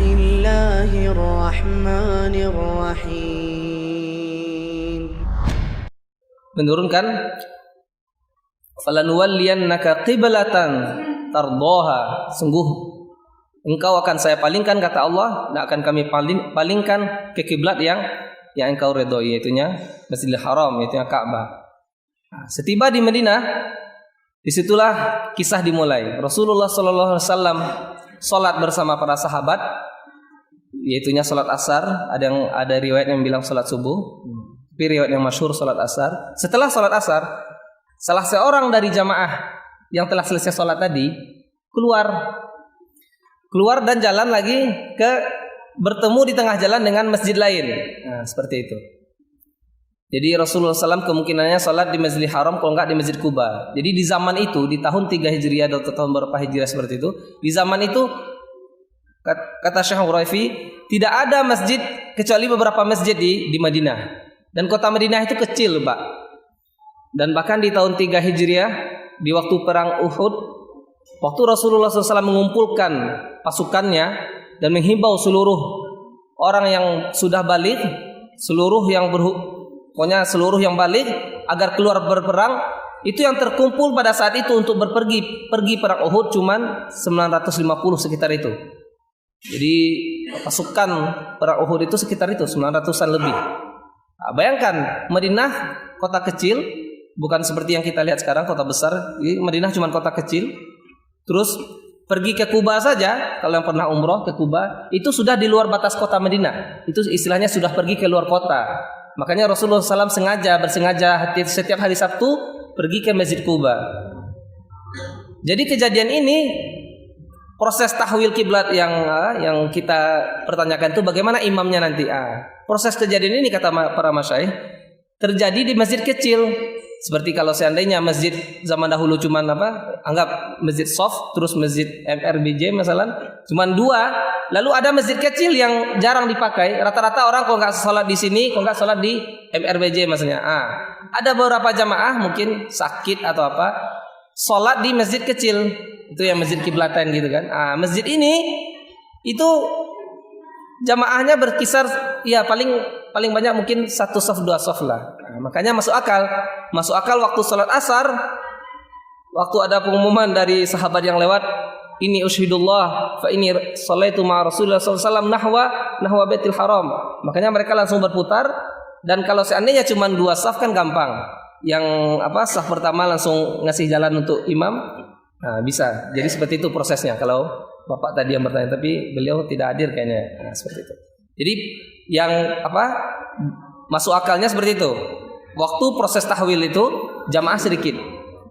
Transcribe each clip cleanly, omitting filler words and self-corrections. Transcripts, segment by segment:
Bismillahirrahmanirrahim. Menurunkan falanuwalliyannaka qiblatan tardaha, sungguh engkau akan saya palingkan, kata Allah, dan akan kami palingkan ke kiblat yang engkau redhoi, yaitunya Masjidil Haram, yaitunya Ka'bah. Nah, setiba di Madinah, disitulah kisah dimulai. Rasulullah sallallahu alaihi wasallam salat bersama para sahabat, yaitunya salat asar. Ada riwayat yang bilang salat subuh, tapi riwayat yang masyhur salat asar. Setelah salat asar, salah seorang dari jamaah yang telah selesai salat tadi keluar dan jalan lagi bertemu di tengah jalan dengan masjid lain. Nah, seperti itu. Jadi Rasulullah SAW kemungkinannya salat di Masjidil Haram, kalau enggak di Masjid Quba. Jadi di zaman itu, di tahun 3 Hijriah atau tahun berapa Hijriah seperti itu, di zaman itu kata Syekh Huraifi, tidak ada masjid kecuali beberapa masjid di Madinah. Dan kota Madinah itu kecil, Pak. Dan bahkan di tahun 3 Hijriah, di waktu perang Uhud, waktu Rasulullah SAW mengumpulkan pasukannya dan menghimbau seluruh orang yang sudah balik, seluruh yang balik agar keluar berperang, itu yang terkumpul pada saat itu untuk pergi perang Uhud cuman 950 sekitar itu. Jadi pasukan perang Uhud itu sekitar itu 900-an lebih. Nah, bayangkan Madinah kota kecil, bukan seperti yang kita lihat sekarang kota besar. Jadi Madinah cuma kota kecil. Terus pergi ke Kuba saja, kalau yang pernah umroh ke Kuba, itu sudah di luar batas kota Madinah. Itu istilahnya sudah pergi ke luar kota. Makanya Rasulullah SAW bersengaja setiap hari Sabtu pergi ke Masjid Kuba. Jadi kejadian ini, proses tahwil kiblat yang kita pertanyakan itu bagaimana imamnya nanti. Proses kejadian ini kata para masyayikh terjadi di masjid kecil. Seperti kalau seandainya masjid zaman dahulu cuman anggap masjid soft, terus masjid MRBJ misalnya cuman 2, lalu ada masjid kecil yang jarang dipakai. Rata-rata orang kalau nggak sholat di sini, kalau nggak sholat di MRBJ maksudnya. Ada beberapa jamaah mungkin sakit atau apa, sholat di masjid kecil, itu yang masjid kiblatan gitu kan. Masjid ini itu jamaahnya berkisar ya paling banyak mungkin 1 shaf 2 shaf lah. Makanya masuk akal waktu sholat asar, waktu ada pengumuman dari sahabat yang lewat, ini usyhidullah fa ini sholaitu ma Rasulullah SAW nahwa Baitul Haram. Makanya mereka langsung berputar, dan kalau seandainya cuma 2 shaf kan gampang. Yang shaf pertama langsung ngasih jalan untuk imam. Bisa. Jadi seperti itu prosesnya. Kalau Bapak tadi yang bertanya, tapi beliau tidak hadir kayaknya. Seperti itu. Jadi yang masuk akalnya seperti itu. Waktu proses tahwil itu jamaah sedikit,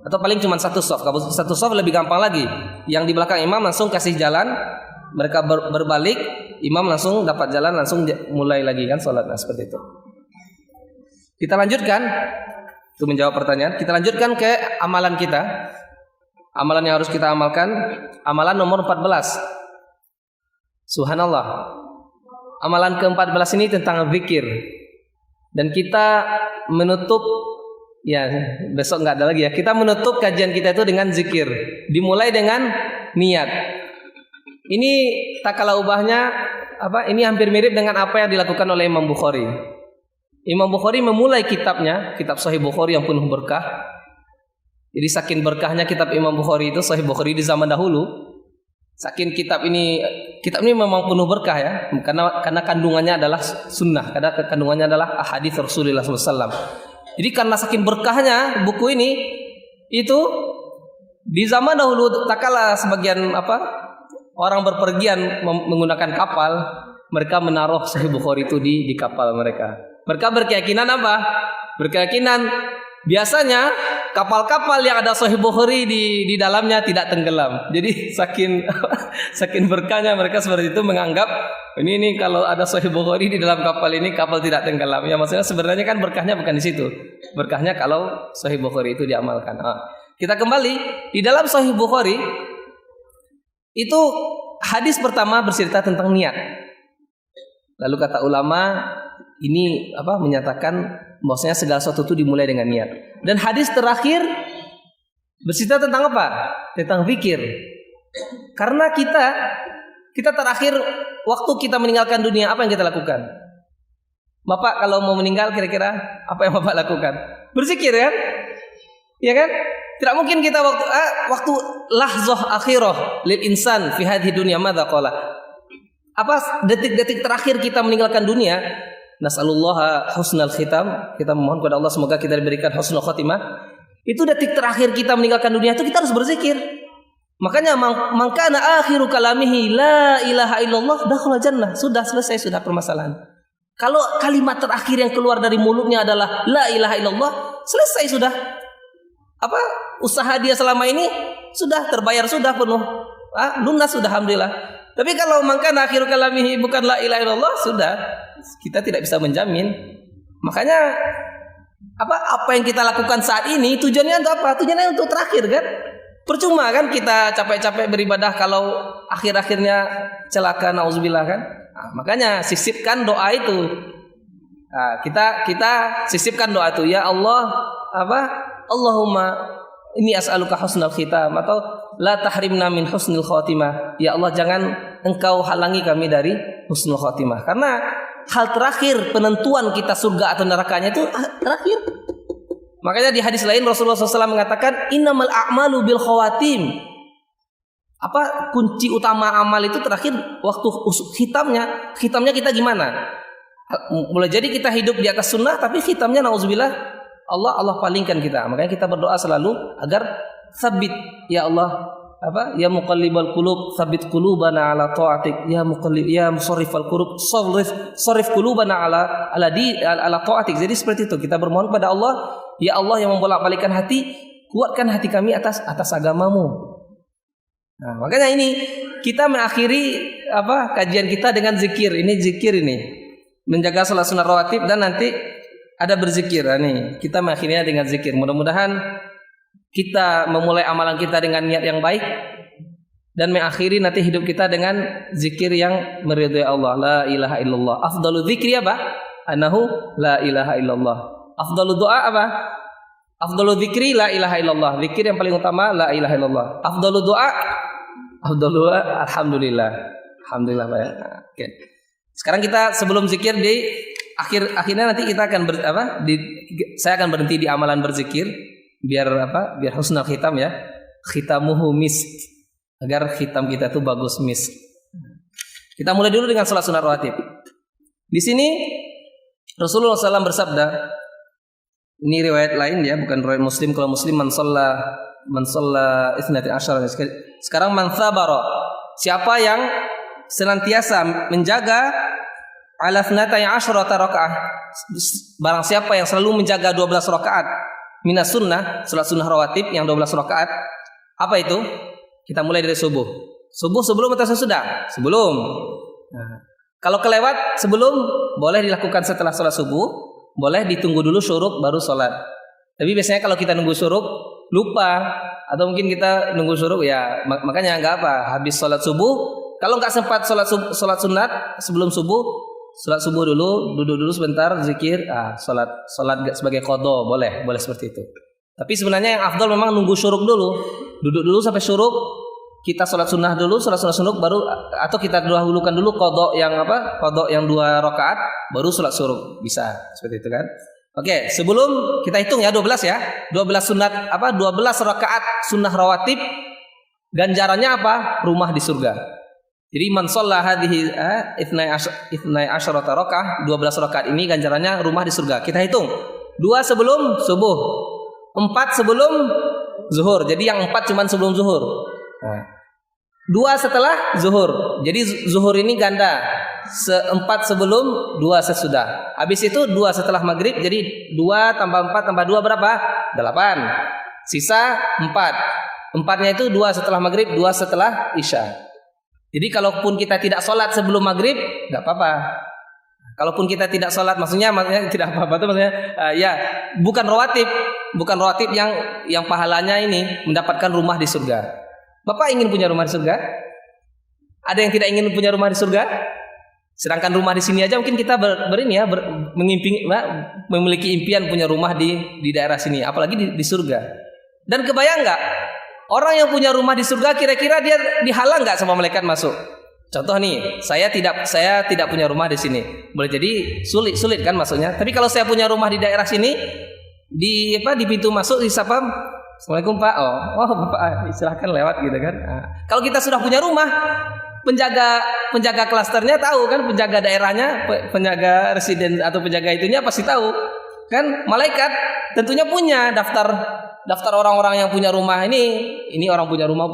atau paling cuma 1 shaf. Kalau 1 shaf lebih gampang lagi. Yang di belakang imam langsung kasih jalan, mereka berbalik, imam langsung dapat jalan, langsung mulai lagi kan sholat. Seperti itu. Kita lanjutkan. Itu menjawab pertanyaan. Kita lanjutkan ke amalan kita. Amalan yang harus kita amalkan, amalan nomor 14. Subhanallah. Amalan ke-14 ini tentang zikir. Dan kita menutup, ya besok nggak ada lagi ya. Kita menutup kajian kita itu dengan zikir. Dimulai dengan niat. Ini tak kalah ubahnya ini hampir mirip dengan apa yang dilakukan oleh Imam Bukhari. Imam Bukhari memulai kitabnya, kitab Sahih Bukhari yang penuh berkah. Jadi saking berkahnya kitab Imam Bukhari itu, Sahih Bukhari di zaman dahulu. Saking kitab ini memang penuh berkah ya, karena kandungannya adalah sunnah, karena kandungannya adalah ahadits Rasulullah SAW. Jadi karena saking berkahnya buku ini, itu di zaman dahulu tak kalah sebagian orang berpergian menggunakan kapal, mereka menaruh Sahih Bukhari itu di kapal mereka. Mereka berkeyakinan Berkeyakinan biasanya kapal-kapal yang ada Sahih Bukhari di dalamnya tidak tenggelam. Jadi saking berkahnya mereka seperti itu, menganggap ini kalau ada Sahih Bukhari di dalam kapal ini, kapal tidak tenggelam. Ya maksudnya sebenarnya kan berkahnya bukan di situ. Berkahnya kalau Sahih Bukhari itu diamalkan. Kita kembali di dalam Sahih Bukhari itu hadis pertama bercerita tentang niat. Lalu kata ulama ini menyatakan bahwasanya segala sesuatu itu dimulai dengan niat. Dan hadis terakhir bercerita tentang apa? Tentang zikir. Karena kita terakhir waktu kita meninggalkan dunia apa yang kita lakukan? Bapak kalau mau meninggal kira-kira apa yang Bapak lakukan? Berzikir kan? Ya kan? Tidak mungkin kita waktu lahzah akhirah lil insan fi hadhihi dunya madza qala. Apa detik-detik terakhir kita meninggalkan dunia? Nas'alullaha husnal khitam. Kita memohon kepada Allah semoga kita diberikan husnul khotimah. Itu detik terakhir kita meninggalkan dunia itu kita harus berzikir. Makanya mangkana akhiru kalamihi la ilaha illallah dakhala jannah. Sudah selesai sudah permasalahan. Kalau kalimat terakhir yang keluar dari mulutnya adalah la ilaha illallah, selesai sudah. Apa usaha dia selama ini sudah terbayar, sudah penuh, lunas sudah, alhamdulillah. Tapi kalau mangkana akhiru kalamihi bukan la ilaha illallah, sudah kita tidak bisa menjamin. Makanya apa yang kita lakukan saat ini tujuannya untuk apa? Tujuannya untuk terakhir kan? Percuma kan kita capek-capek beribadah kalau akhir-akhirnya celaka, nauzubillah kan? Makanya sisipkan doa itu. Kita sisipkan doa itu, ya Allah, Allahumma ini as'aluka husnul khitam, atau la tahrimna min husnul khotimah. Ya Allah, jangan engkau halangi kami dari husnul khotimah. Karena hal terakhir penentuan kita surga atau nerakanya itu terakhir. Makanya di hadis lain Rasulullah SAW mengatakan innamal a'malu bil khawatim. Apa kunci utama amal itu terakhir waktu khitamnya kita gimana? Mulai jadi kita hidup di atas sunnah tapi khitamnya nauzubillah Allah palingkan kita. Makanya kita berdoa selalu agar sabit, ya Allah, ya muqallibal qulub, sabit qulubana ala ta'atik, ya musarrifal qulub, sarrif qulubana ala ta'atik. Jadi seperti itu kita bermohon kepada Allah, ya Allah yang membolak-balikkan hati, kuatkan hati kami atas agamamu. Nah, makanya ini kita mengakhiri kajian kita dengan zikir. Ini zikir ini. Menjaga salat sunat rawatib dan nanti ada berzikir. Nih, kita mengakhirinya dengan zikir. Mudah-mudahan kita memulai amalan kita dengan niat yang baik dan mengakhiri nanti hidup kita dengan zikir yang meridai Allah. La ilaha illallah. Afdalu dzikri apa? Anahu la ilaha illallah. Afdalu doa apa? Afdalu dzikri la ilaha illallah. Zikir yang paling utama la ilaha illallah. Afdalu doa alhamdulillah. Alhamdulillah Pak ya. Oke. Sekarang kita sebelum zikir di akhirnya nanti kita akan saya akan berhenti di amalan berzikir biar husnul khitam ya. Khitamuhu misk. Agar khitam kita itu bagus misk. Kita mulai dulu dengan salat sunat rawatib. Di sini Rasulullah SAW bersabda, ini riwayat lain ya, bukan riwayat Muslim. Kalau Muslim man shalla ithnati asyara. Sekarang man sabara, siapa yang senantiasa menjaga ala ithnati asyarata rakaat, barang siapa yang selalu menjaga 12 rakaat minas sunnah, salat sunnah rawatib yang 12 rakaat. Apa itu? Kita mulai dari subuh. Subuh sebelum atau sesudah? Sebelum. Nah, kalau kelewat sebelum boleh dilakukan setelah salat subuh, boleh ditunggu dulu syuruk baru salat. Tapi biasanya kalau kita nunggu syuruk lupa, atau mungkin kita nunggu syuruk ya makanya enggak apa, habis salat subuh, kalau enggak sempat salat sunat sebelum subuh, salat subuh dulu, duduk dulu sebentar zikir, salat sebagai qadha, boleh seperti itu. Tapi sebenarnya yang afdal memang nunggu syuruk dulu. Duduk dulu sampai syuruk, kita salat sunnah dulu, salat sunnah syuruk baru, atau kita dahulukan dulu qadha yang 2 rakaat baru salat syuruk, bisa seperti itu kan. Oke, sebelum kita hitung ya 12 ya. 12 sunat 12 rakaat sunnah rawatib, ganjarannya apa? Rumah di surga. Jadi man shalla hadhihi ithnai asyarata rakaat, 12 rakaat ini ganjarannya rumah di surga. Kita hitung. 2 sebelum subuh, 4 sebelum zuhur. Jadi yang 4 cuma sebelum zuhur. 2 setelah zuhur. Jadi zuhur ini ganda. 4 sebelum, 2 sesudah. Habis itu 2 setelah maghrib. Jadi 2 tambah 4 tambah 2 berapa? 8. Sisa 4. 4-nya itu 2 setelah maghrib, 2 setelah isya. Jadi kalaupun kita tidak sholat sebelum maghrib, nggak apa-apa. Kalaupun kita tidak sholat, maksudnya tidak apa-apa itu maksudnya ya bukan rawatib yang pahalanya ini mendapatkan rumah di surga. Bapak ingin punya rumah di surga? Ada yang tidak ingin punya rumah di surga? Sedangkan rumah di sini aja mungkin kita memiliki impian punya rumah di daerah sini, apalagi di surga. Dan kebayang nggak orang yang punya rumah di surga kira-kira dia dihalang nggak sama malaikat masuk? Contoh nih, saya tidak punya rumah di sini. Boleh jadi sulit kan masuknya. Tapi kalau saya punya rumah di daerah sini, di pintu masuk disapa, "Assalamualaikum Pak." Oh Bapak, silahkan lewat gitu kan. Nah, kalau kita sudah punya rumah, penjaga klasternya tahu kan, penjaga daerahnya, penjaga residen atau penjaga itunya pasti tahu. Kan malaikat tentunya punya daftar orang-orang yang punya rumah ini orang punya rumah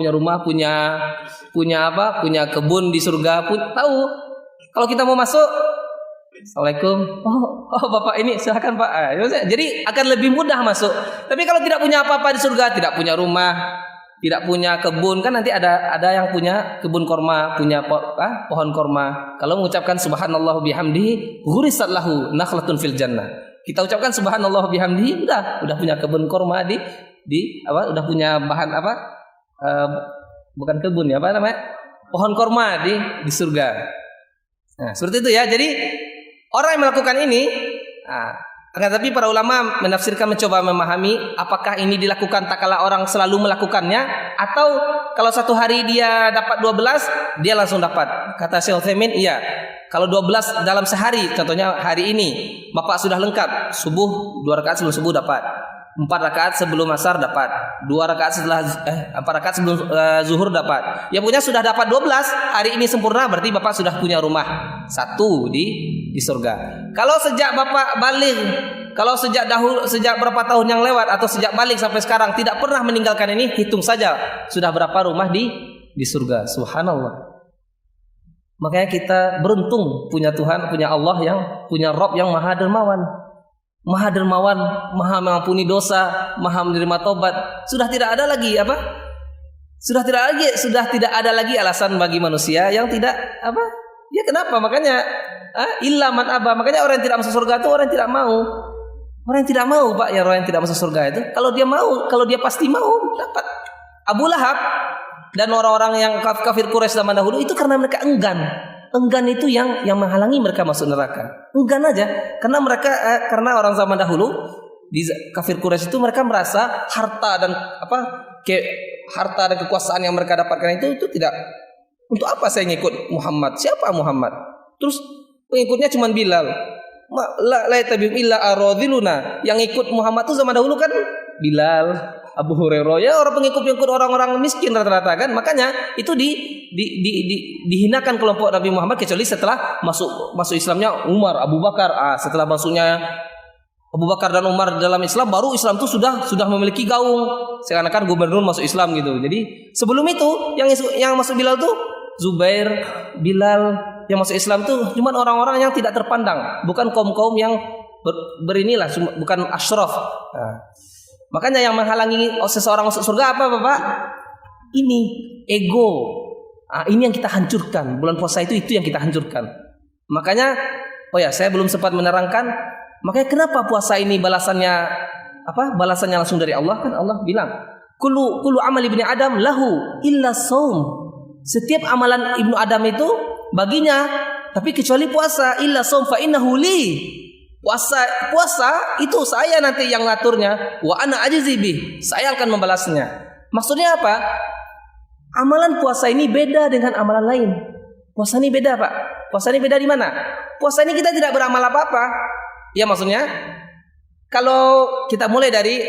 punya kebun di surga pun tahu. Kalau kita mau masuk, "Assalamualaikum." Oh Bapak ini silakan Pak. Jadi akan lebih mudah masuk. Tapi kalau tidak punya apa-apa di surga, tidak punya rumah, tidak punya kebun, kan nanti ada yang punya kebun korma, punya pohon korma. Kalau mengucapkan subhanallah bihamdihi, ghurisat lahu nakhlatun fil jannah. Kita ucapkan subhanallah bihamdihi, udah punya kebun korma udah punya bahan bukan kebun ya, pohon korma di surga. Nah, seperti itu ya. Jadi orang yang melakukan ini, akan tapi para ulama menafsirkan, mencoba memahami apakah ini dilakukan tak kala orang selalu melakukannya, atau kalau satu hari dia dapat 12 dia langsung dapat. Kata Syekh Utsaimin, iya. Kalau 12 dalam sehari, contohnya hari ini Bapak sudah lengkap, subuh 2 rakaat sebelum subuh dapat, 4 rakaat sebelum asar dapat, 4 rakaat sebelum zuhur dapat. Ya punya sudah dapat 12, hari ini sempurna, berarti Bapak sudah punya rumah satu di surga. Kalau sejak Bapak balik, kalau sejak berapa tahun yang lewat atau sejak balik sampai sekarang tidak pernah meninggalkan ini, hitung saja sudah berapa rumah di surga. Subhanallah. Makanya kita beruntung punya Tuhan, punya Allah, yang punya Rabb yang Maha Dermawan, Maha mengampuni dosa, Maha menerima tobat. Sudah tidak ada lagi alasan bagi manusia yang tidak Ya kenapa? Makanya illa man aba. Makanya orang yang tidak masuk surga itu orang yang tidak mau. Orang yang tidak mau, Pak, ya, orang yang tidak masuk surga itu. Kalau dia mau, kalau dia pasti mau dapat. Abu Lahab dan orang-orang yang kafir Quraisy zaman dahulu itu karena mereka enggan. Enggan itu yang menghalangi mereka masuk neraka. Enggan aja. Karena orang zaman dahulu di kafir Quraisy itu mereka merasa harta dan kekuasaan yang mereka dapatkan itu tidak. Untuk apa saya ngikut Muhammad? Siapa Muhammad? Terus pengikutnya cuma Bilal. La tabi'u illa aradhiluna. Yang ikut Muhammad itu zaman dahulu kan Bilal, Abu Hurairah, ya orang pengikut orang-orang miskin rata-rata kan. Makanya itu dihinakan kelompok Nabi Muhammad, kecuali setelah masuk Islamnya Umar, Abu Bakar. Setelah masuknya Abu Bakar dan Umar dalam Islam, baru Islam itu sudah memiliki gaung. Seakan-akan gubernur masuk Islam gitu. Jadi sebelum itu yang masuk Bilal tuh Zubair, Bilal, yang masuk Islam tuh cuma orang-orang yang tidak terpandang, bukan kaum-kaum yang berinilah, bukan asyraf. Makanya yang menghalangi seseorang masuk surga apa, Bapak? Ini ego. Ini yang kita hancurkan. Bulan puasa itu yang kita hancurkan. Makanya, saya belum sempat menerangkan. Makanya kenapa puasa ini balasannya Balasannya langsung dari Allah, kan Allah bilang, "Kullu amali ibni Adam lahu illa shaum." Setiap amalan ibnu Adam itu baginya, tapi kecuali puasa. Illa shaum fa innahu li. Puasa itu saya nanti yang ngaturnya. Wa ana ajzi bih. Saya akan membalasnya. Maksudnya apa? Amalan puasa ini beda dengan amalan lain. Puasa ini beda, Pak. Puasa ini beda di mana? Puasa ini kita tidak beramal apa-apa. Ya, maksudnya kalau kita mulai dari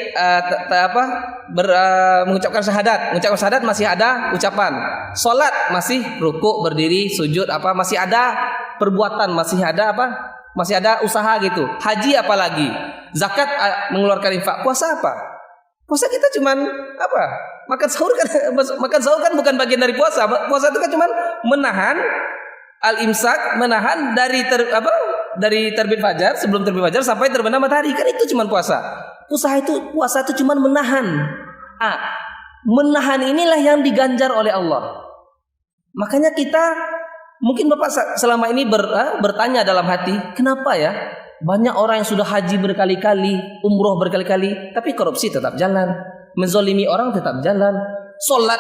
mengucapkan syahadat. Mengucapkan syahadat masih ada ucapan. Salat masih rukuk, berdiri, sujud, masih ada perbuatan, masih ada masih ada usaha gitu. Haji apalagi, zakat, mengeluarkan infak. Puasa apa? Puasa kita cuman makan sahur kan bukan bagian dari puasa. Puasa itu kan cuman menahan al-imsak, menahan dari terbit fajar, sebelum terbit fajar sampai terbenam matahari, kan itu cuman puasa. Puasa itu cuman menahan. Menahan inilah yang diganjar oleh Allah. Makanya kita mungkin Bapak selama ini bertanya dalam hati, kenapa ya banyak orang yang sudah haji berkali-kali, umroh berkali-kali, tapi korupsi tetap jalan, menzolimi orang tetap jalan, sholat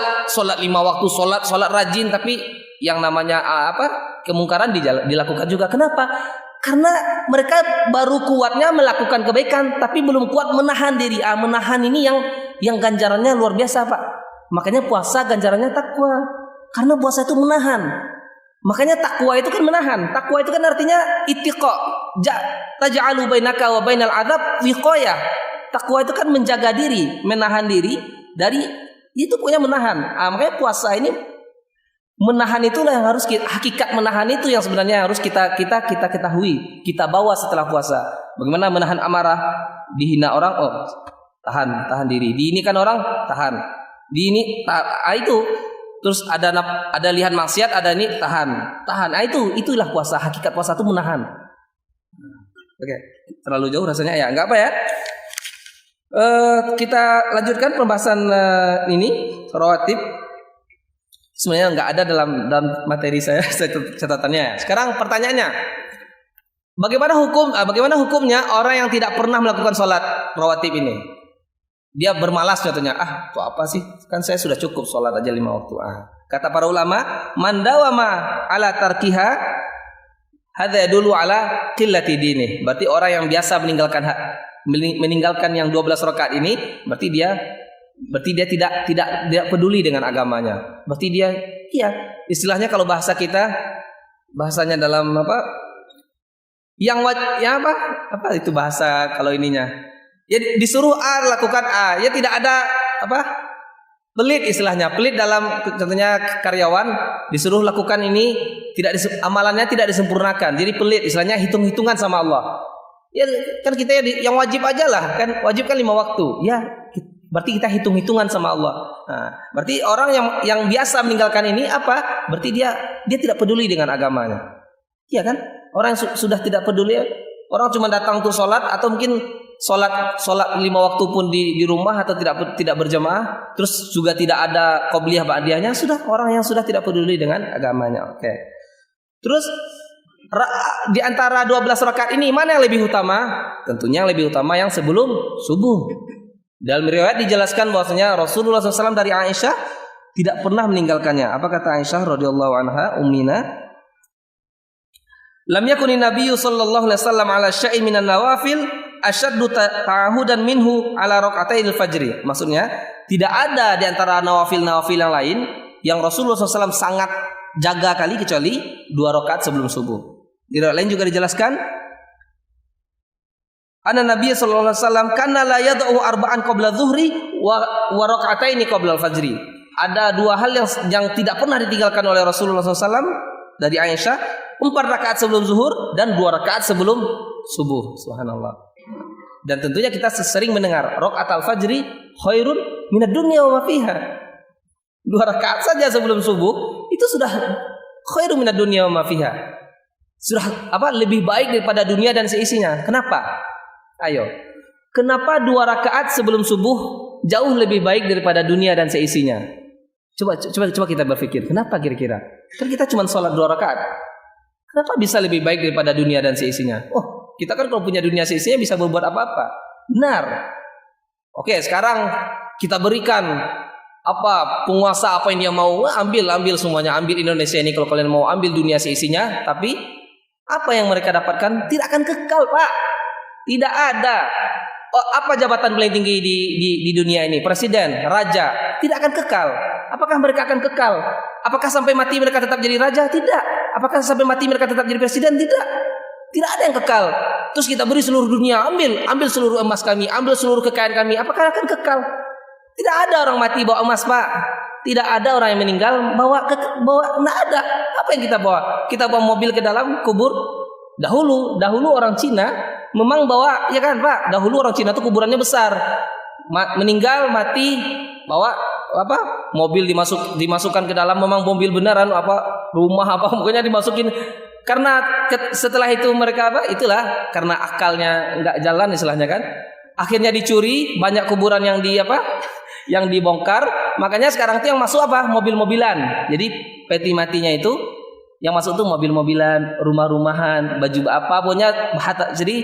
5 waktu, sholat rajin, tapi yang namanya kemungkaran dilakukan juga. Kenapa? Karena mereka baru kuatnya melakukan kebaikan, tapi belum kuat menahan diri. Menahan ini yang ganjarannya luar biasa, Pak. Makanya puasa ganjarannya takwa, karena puasa itu menahan. Makanya takwa itu kan menahan. Takwa itu kan artinya ittiqa. Taj'alu bainaka wa bainal adzab wiqayah. Takwa itu kan menjaga diri, menahan diri dari itu, punya menahan. Makanya puasa ini menahan, itulah yang harus hakikat menahan itu yang sebenarnya harus kita ketahui, kita bawa setelah puasa. Bagaimana menahan amarah, dihina orang, oh tahan diri. Diinikan orang, tahan. Itu. Terus ada lihat maksiat, ada ini tahan. Itulah puasa. Hakikat puasa itu menahan. Oke, terlalu jauh rasanya ya, enggak apa ya. Kita lanjutkan pembahasan ini rawatib. Sebenarnya enggak ada dalam materi saya catatannya. Sekarang pertanyaannya, bagaimana hukumnya orang yang tidak pernah melakukan sholat rawatib ini? Dia bermalas contohnya, itu apa sih? Kan saya sudah cukup sholat aja 5 waktu. Kata para ulama, man dawama ala tarkiha hadza yadullu ala qillati dinih. Berarti orang yang biasa meninggalkan yang 12 rakaat ini, berarti dia tidak peduli dengan agamanya. Berarti dia istilahnya kalau bahasanya dalam apa? Apa itu bahasa kalau ininya? Ya disuruh A lakukan A, ya tidak ada pelit istilahnya. Pelit dalam contohnya karyawan disuruh lakukan ini, amalannya tidak disempurnakan. Jadi pelit istilahnya, hitung-hitungan sama Allah. Ya kan kita yang wajib aja lah, kan wajib kan 5 waktu. Ya berarti kita hitung-hitungan sama Allah. Nah, berarti orang yang biasa meninggalkan ini apa? Berarti dia tidak peduli dengan agamanya. Iya kan? Orang yang sudah tidak peduli, orang cuma datang untuk sholat atau mungkin sholat 5 waktu pun di rumah atau tidak berjamaah, terus juga tidak ada qobliyah ba'diyahnya, sudah orang yang sudah tidak peduli dengan agamanya. Oke. Terus di antara 12 rakaat ini mana yang lebih utama? Tentunya yang lebih utama yang sebelum subuh. Dalam riwayat dijelaskan bahwasanya Rasulullah SAW dari Aisyah tidak pernah meninggalkannya. Apa kata Aisyah radhiyallahu anha, ummina? Lam yakunin nabiyyu sallallahu alaihi wasallam ala syai'in minan nawafil asyaddu ta'ahudan minhu ala raka'atail fajri. Maksudnya tidak ada di antara nawafil-nawafil yang lain yang Rasulullah SAW sangat jaga kali kecuali 2 rakaat sebelum subuh. Di riwayat lain juga dijelaskan, anna Nabi sallallahu alaihi wasallam kana la yad'u arba'an qabla dhuhri wa raka'ataini qabla al-fajri. Ada 2 hal yang tidak pernah ditinggalkan oleh Rasulullah SAW dari Aisyah, 4 rakaat sebelum zuhur dan 2 rakaat sebelum subuh. Subhanallah. Dan tentunya kita sering mendengar rakaat al-fajri khairun minad dunya wa ma fiha. 2 rakaat saja sebelum subuh itu sudah khairun minad dunya wa ma fiha. Sudah lebih baik daripada dunia dan seisinya. Kenapa? Ayo. Kenapa 2 rakaat sebelum subuh jauh lebih baik daripada dunia dan seisinya? Coba kita berpikir, kenapa kira-kira? Kan kita cuma sholat 2 rakaat. Kenapa bisa lebih baik daripada dunia dan seisinya? Kita kan kalau punya dunia seisinya bisa berbuat apa-apa. Benar. Oke, sekarang kita berikan penguasa apa yang dia mau, ambil semuanya, ambil Indonesia ini kalau kalian mau, ambil dunia seisinya, tapi apa yang mereka dapatkan tidak akan kekal, Pak. Tidak ada. Apa jabatan paling tinggi di dunia ini? Presiden, raja, tidak akan kekal. Apakah mereka akan kekal? Apakah sampai mati mereka tetap jadi raja? Tidak. Apakah sampai mati mereka tetap jadi presiden? Tidak. Tidak ada yang kekal. Terus kita beri seluruh dunia, ambil seluruh emas kami, ambil seluruh kekayaan kami. Apakah akan kekal? Tidak ada orang mati bawa emas, Pak. Tidak ada orang yang meninggal bawa. Tidak ada. Apa yang kita bawa? Kita bawa mobil ke dalam kubur. Dahulu orang Cina memang bawa, ya kan, Pak? Dahulu orang Cina itu kuburannya besar. Meninggal, mati, bawa mobil dimasukkan ke dalam, memang mobil beneran, rumah pokoknya dimasukin. Karena setelah itu mereka itulah karena akalnya enggak jalan istilahnya kan. Akhirnya dicuri, banyak kuburan yang dibongkar. Makanya sekarang itu yang masuk mobil-mobilan. Jadi peti matinya itu yang masuk tuh mobil-mobilan, rumah-rumahan, baju pokoknya. Jadi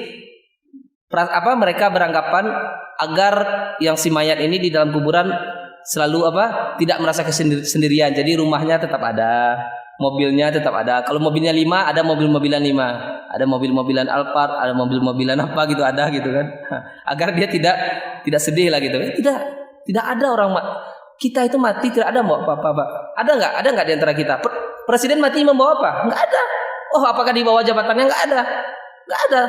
mereka beranggapan agar yang si mayat ini di dalam kuburan selalu tidak merasa sendirian. Jadi rumahnya tetap ada, mobilnya tetap ada. Kalau mobilnya 5, ada mobil-mobilan 5, ada mobil-mobilan Alphard, ada mobil-mobilan gitu, ada gitu kan. Agar dia tidak sedih lah gitu. Tidak ada orang kita itu mati tidak ada apa-apa. Ada nggak di antara kita? Presiden mati membawa apa? Enggak ada. Oh, apakah dibawa jabatannya? Enggak ada. Enggak ada.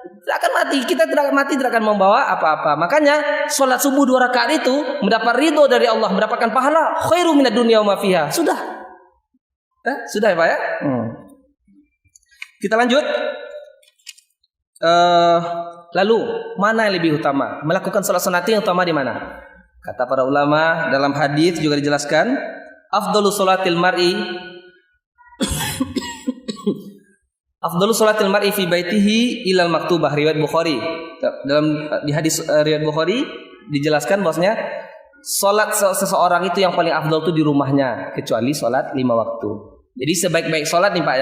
Tidak akan mati. Kita tidak akan mati, tidak akan membawa apa-apa. Makanya sholat subuh 2 rakaat itu mendapat ridho dari Allah, mendapatkan pahala khairu minad dunya wa ma fiha. Sudah. Sudah ya Pak ya? Kita lanjut. Lalu mana yang lebih utama? Melakukan sholat sunat yang utama di mana? Kata para ulama dalam hadis juga dijelaskan, afdalu sholatil mar'i afdalu sholatil mar'i fi baitihi ilal maktubah, riwayat Bukhari. Di hadis riwayat Bukhari dijelaskan bahwasanya salat seseorang itu yang paling afdal itu di rumahnya, kecuali salat 5 waktu. Jadi sebaik-baik salat nih Pak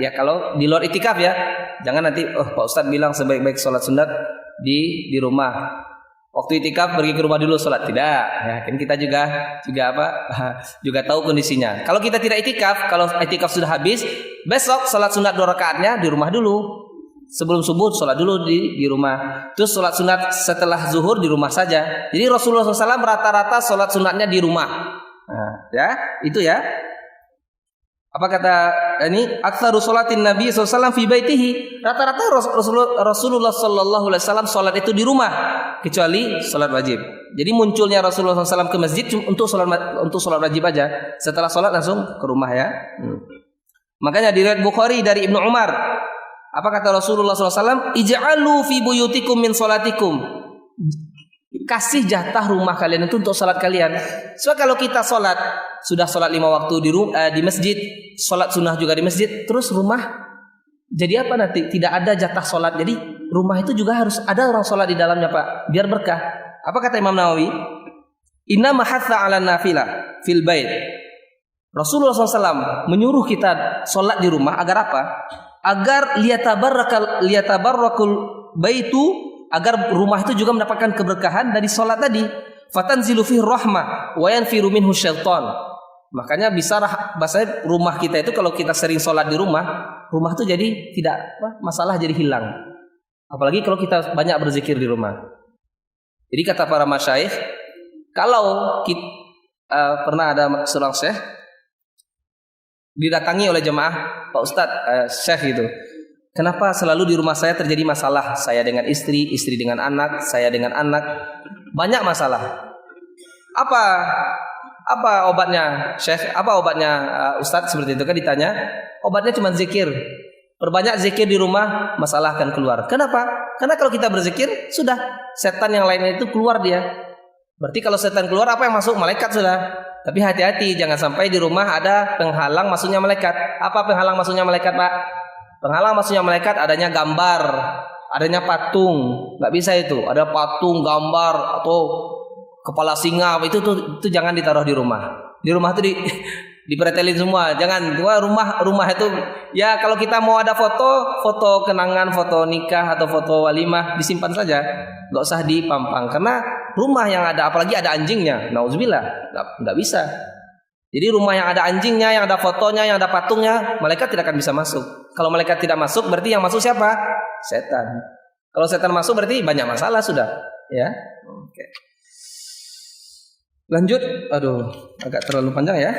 ya kalau di luar itikaf ya. Jangan nanti Pak Ustadz bilang sebaik-baik salat sunat di rumah. Waktu itikaf pergi ke rumah dulu salat, tidak. Ya, kan kita juga tahu kondisinya. Kalau kita tidak itikaf, kalau itikaf sudah habis, besok salat sunat 2 rakaatnya di rumah dulu. Sebelum subuh salat dulu di rumah. Terus salat sunat setelah zuhur di rumah saja. Jadi Rasulullah SAW rata-rata salat sunatnya di rumah. Nah, ya, itu ya. Apa kata ini? Aktsaru sholatin Nabi SAW fi baitihi. Rata-rata Rasulullah SAW salat itu di rumah, kecuali salat wajib. Jadi munculnya Rasulullah SAW ke masjid untuk salat wajib aja. Setelah salat langsung ke rumah ya. Makanya di riwayat Bukhari dari Ibnu Umar, apa kata Rasulullah SAW? Ij'alu fi buyutikum min salatikum. Kasih jatah rumah kalian itu untuk salat kalian. So kalau kita sudah salat 5 waktu di masjid, salat sunnah juga di masjid, terus rumah jadi apa nanti? Tidak ada jatah salat. Jadi rumah itu juga harus ada orang salat di dalamnya Pak, biar berkah. Apa kata Imam Nawawi? Inna mahatha 'ala nafilah fil bait. Rasulullah SAW menyuruh kita salat di rumah agar apa? Agar liyatabarrakul baitu, agar rumah itu juga mendapatkan keberkahan dari salat tadi. Fatanzilu fihi rahmah wa yanfiru minhu syaitan. Makanya bisa bahasanya rumah kita itu kalau kita sering sholat di rumah itu jadi tidak masalah jadi hilang. Apalagi kalau kita banyak berzikir di rumah. Jadi kata para masyayikh, kalau kita, pernah ada seorang syekh didatangi oleh jemaah, Pak Ustadz, syekh gitu. Kenapa selalu di rumah saya terjadi masalah? Saya dengan istri dengan anak, saya dengan anak, banyak masalah. Apa obatnya, Syekh? Apa obatnya, Ustadz? Seperti itu kan ditanya. Obatnya cuma zikir. Perbanyak zikir di rumah, masalah akan keluar. Kenapa? Karena kalau kita berzikir, sudah setan yang lainnya itu keluar dia. Berarti kalau setan keluar, apa yang masuk? Malaikat sudah. Tapi hati-hati, jangan sampai di rumah ada penghalang masuknya malaikat. Apa penghalang masuknya malaikat, Pak? Penghalang masuknya malaikat adanya gambar, adanya patung. Nggak bisa itu. Ada patung, gambar atau kepala singa, itu jangan ditaruh di rumah. Di rumah itu dipretelin semua. Jangan. Rumah itu ya kalau kita mau ada foto kenangan, foto nikah atau foto walimah disimpan saja. Nggak usah dipampang karena rumah yang ada apalagi ada anjingnya. Nauzubillah. Nggak bisa. Jadi rumah yang ada anjingnya, yang ada fotonya, yang ada patungnya, malaikat tidak akan bisa masuk. Kalau malaikat tidak masuk berarti yang masuk siapa? Setan. Kalau setan masuk berarti banyak masalah sudah, ya. Oke. Lanjut, agak terlalu panjang ya.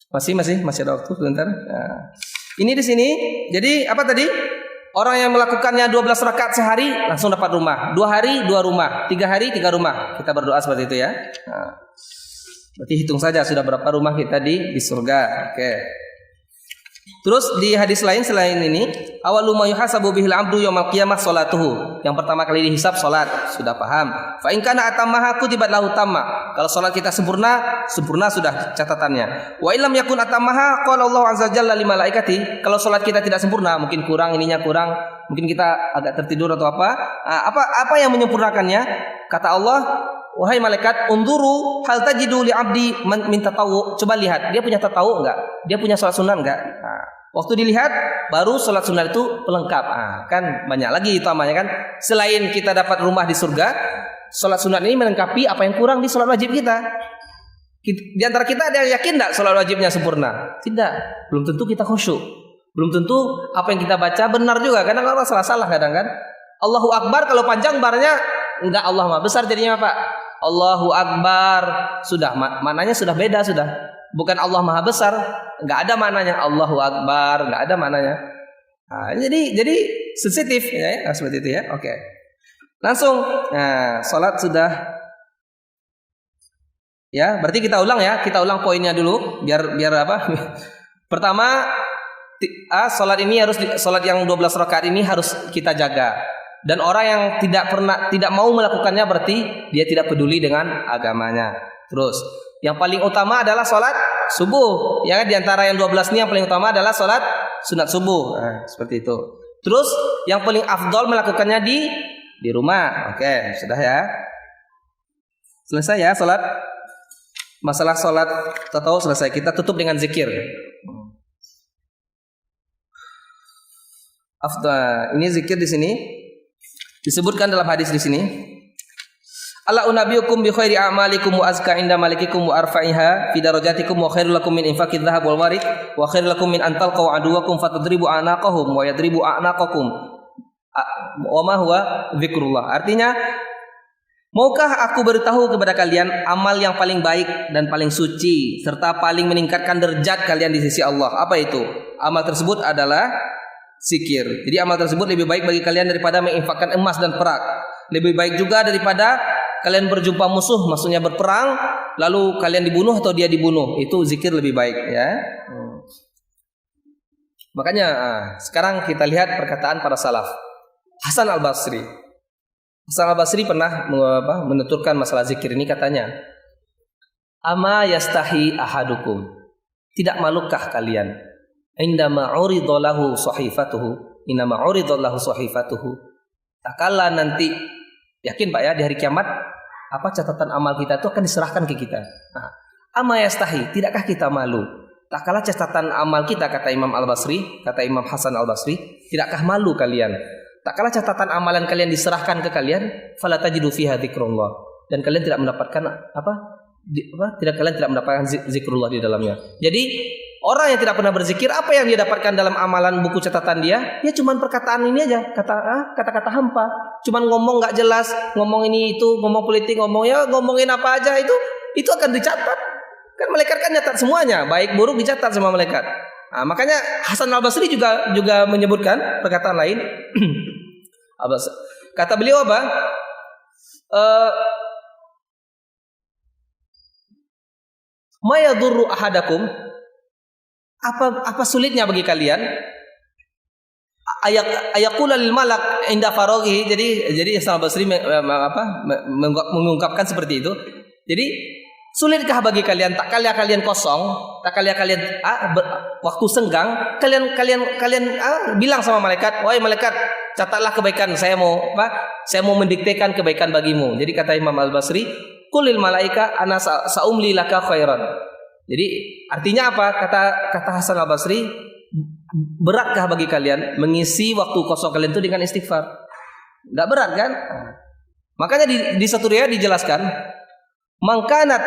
Masih ada waktu sebentar. Nah, ini di sini. Jadi apa tadi? Orang yang melakukannya 12 rakaat sehari langsung dapat rumah. 2 hari 2 rumah, 3 hari 3 rumah. Kita berdoa seperti itu ya. Nah, berarti hitung saja sudah berapa rumah kita di surga. Oke. Terus di hadis lain selain ini, awwalu ma yuhasabu bihil 'abdu yaumil qiyamah sholatuhu. Yang pertama kali dihisab salat, sudah paham. Fa in kana atammaha kutibat lahu tamma. Kalau salat kita sempurna sudah catatannya. Wa illam yakun atammaha qala Allah azza jalla lil malaikati. Kalau salat kita tidak sempurna, mungkin kurang, mungkin kita agak tertidur atau apa? Apa yang menyempurnakannya? Kata Allah, wahai malaikat, unzuru hal tajidu li 'abdi min tatawu. Coba lihat, dia punya tatawu enggak? Dia punya salat sunat enggak? Nah, waktu dilihat baru salat sunat itu pelengkap. Kan banyak lagi utamanya kan. Selain kita dapat rumah di surga, salat sunat ini melengkapi apa yang kurang di salat wajib kita. Di antara kita ada yang yakin enggak salat wajibnya sempurna? Tidak. Belum tentu kita khusyuk. Belum tentu apa yang kita baca benar juga. Kadang orang salah-salah kadang kan. Allahu Akbar kalau panjang barnya enggak Allah Maha besar jadinya Pak. Allahu Akbar sudah maknanya sudah beda sudah. bukan Allah Maha Besar, nggak ada maknanya Allahu Akbar, nggak ada maknanya. Nah, jadi sensitif ya, seperti itu ya. Oke. Langsung, nah, salat sudah. Ya, berarti kita ulang ya, kita ulang poinnya dulu, biar apa? Pertama, salat ini salat yang 12 rakaat ini harus kita jaga. Dan orang yang tidak mau melakukannya berarti dia tidak peduli dengan agamanya. Terus, yang paling utama adalah salat subuh. Ya, di antara yang 12 ini yang paling utama adalah salat sunat subuh. Nah, seperti itu. Terus, yang paling afdol melakukannya di rumah. Oke, sudah ya. Selesai ya salat. Masalah salat tahu selesai. Kita tutup dengan zikir. Afdal. Ini zikir di sini. Disebutkan dalam hadis di sini. Ala unabiyukum bi khairi a'malikum wa azka inda malikikum wa arfa'iha fi darajatikum wa khairul lakum min infaqidh dhahab wal warid wa khairul lakum min an talqaw aduwakum fatadribu a'naqahum wa yadribu a'naqakum wa ma huwa zikrullah. Artinya, maukah aku beritahu kepada kalian amal yang paling baik dan paling suci serta paling meningkatkan derajat kalian di sisi Allah? Apa itu? Amal tersebut adalah zikir. Jadi amal tersebut lebih baik bagi kalian daripada menginfakkan emas dan perak. Lebih baik juga daripada kalian berjumpa musuh, maksudnya berperang, lalu kalian dibunuh atau dia dibunuh. Itu zikir lebih baik ya. Makanya sekarang kita lihat perkataan para salaf. Hasan al-Basri. Hasan al-Basri pernah menuturkan masalah zikir ini, katanya, ama yastahi ahadukum, tidak malukah kalian indama uridallahu sahifatuhu, inama uridallahu sahifatuhu, tak kala nanti, yakin Pak ya, di hari kiamat catatan amal kita itu akan diserahkan ke kita. Nah, ama yastahi, tidakkah kita malu tak kala catatan amal kita, kata Imam Al-Basri, kata Imam Hasan Al-Basri, tidakkah malu kalian tak kala catatan amalan kalian diserahkan ke kalian, fala tajidu fiha dzikrullah, dan kalian tidak mendapatkan kalian tidak mendapatkan zikrullah di dalamnya. Jadi orang yang tidak pernah berzikir, apa yang dia dapatkan dalam amalan buku catatan dia? Ya cuman perkataan ini aja, kata-kata hampa, cuman ngomong nggak jelas, ngomong ini itu, ngomong politik, ngomongin apa aja, itu akan dicatat. Kan malaikat kan nyatat semuanya, baik buruk dicatat sama malaikat. Nah, makanya Hasan Al-Basri juga menyebutkan perkataan lain. Kata beliau apa? Ma yadurru ahadakum, apa sulitnya bagi kalian ayaqula lil malak inda faraghi. Jadi Hasan Al-Basri mengungkapkan seperti itu. Jadi, sulitkah bagi kalian tak kala kalian kosong, tak kala kalian waktu senggang, kalian bilang sama malaikat, wahai malaikat, catatlah kebaikan, saya mau mendiktekan kebaikan bagimu. Jadi kata Imam Al-Basri, qulil malaika ana saumli laka khairan. Jadi artinya apa? Kata Hasan Al-Basri, beratkah bagi kalian mengisi waktu kosong kalian itu dengan istighfar? Enggak berat kan? Makanya di satu riwayat dijelaskan, mangkanat